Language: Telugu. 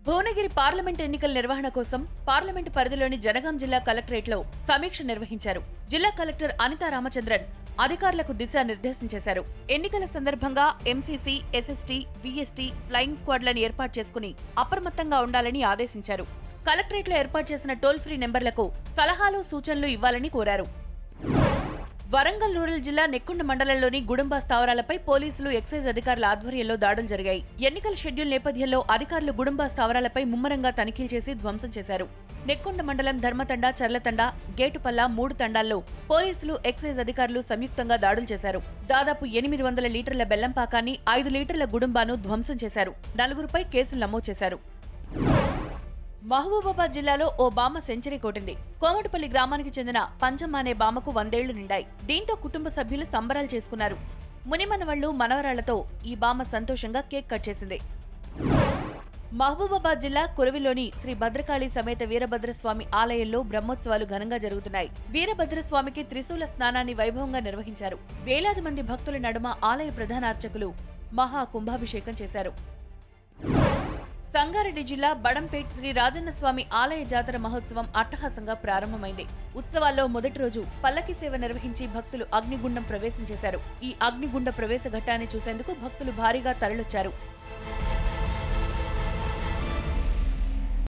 భువనగిరి పార్లమెంట్ ఎన్నికల నిర్వహణ కోసం పార్లమెంటు పరిధిలోని జనగాం జిల్లా కలెక్టరేట్లో సమీక్ష నిర్వహించారు. జిల్లా కలెక్టర్ అనితా రామచంద్రన్ అధికారులకు దిశానిర్దేశం చేశారు. ఎన్నికల సందర్భంగా ఎంసీసీ, ఎస్ఎస్టీ, వీఎస్టీ ఫ్లయింగ్ స్క్వాడ్లను ఏర్పాటు చేసుకుని అప్రమత్తంగా ఉండాలని ఆదేశించారు. కలెక్టరేట్లో ఏర్పాటు చేసిన టోల్ ఫ్రీ నెంబర్లకు సలహాలు, సూచనలు ఇవ్వాలని కోరారు. వరంగల్ రూరల్ జిల్లా నెక్కొండ మండలంలోని గుడుంబా స్థావరాలపై పోలీసులు, ఎక్సైజ్ అధికారుల ఆధ్వర్యంలో దాడులు జరిగాయి. ఎన్నికల షెడ్యూల్ నేపథ్యంలో అధికారులు గుడుంబా స్థావరాలపై ముమ్మరంగా తనిఖీలు చేసి ధ్వంసం చేశారు. నెక్కొండ మండలం ధర్మతండ, చర్లతండ, గేటుపల్ల 3 తండాల్లో పోలీసులు, ఎక్సైజ్ అధికారులు సంయుక్తంగా దాడులు చేశారు. దాదాపు 800 లీటర్ల బెల్లం పాకాన్ని, 5 లీటర్ల గుడుంబాను ధ్వంసం చేశారు. 4గురిపై కేసులు నమోదు చేశారు. మహబూబాబాద్ జిల్లాలో ఓ బామ్మ సెంచరీ కొట్టింది. కోమటిపల్లి గ్రామానికి చెందిన పంచమ్మ అనే బామ్మకు 100 ఏళ్లు నిండాయి. దీంతో కుటుంబ సభ్యులు సంబరాలు చేసుకున్నారు. మునిమనవళ్లు, మనవరాళ్లతో ఈ బామ్మ సంతోషంగా కేక్ కట్ చేసింది. మహబూబాబాద్ జిల్లా కురవిలోని శ్రీ భద్రకాళి సమేత వీరభద్రస్వామి ఆలయంలో బ్రహ్మోత్సవాలు ఘనంగా జరుగుతున్నాయి. వీరభద్రస్వామికి త్రిశూల స్నానాన్ని వైభవంగా నిర్వహించారు. వేలాది మంది భక్తుల నడుమ ఆలయ ప్రధాన అర్చకులు మహా కుంభాభిషేకం చేశారు. సంగారెడ్డి జిల్లా బడంపేట్ శ్రీ రాజన్నస్వామి ఆలయ జాతర మహోత్సవం అట్టహాసంగా ప్రారంభమైంది. ఉత్సవాల్లో మొదటి రోజు పల్లకి సేవ నిర్వహించి భక్తులు అగ్నిగుండం ప్రవేశం చేశారు. ఈ అగ్నిగుండ ప్రవేశ ఘట్టాన్ని చూసేందుకు భక్తులు భారీగా తరలొచ్చారు.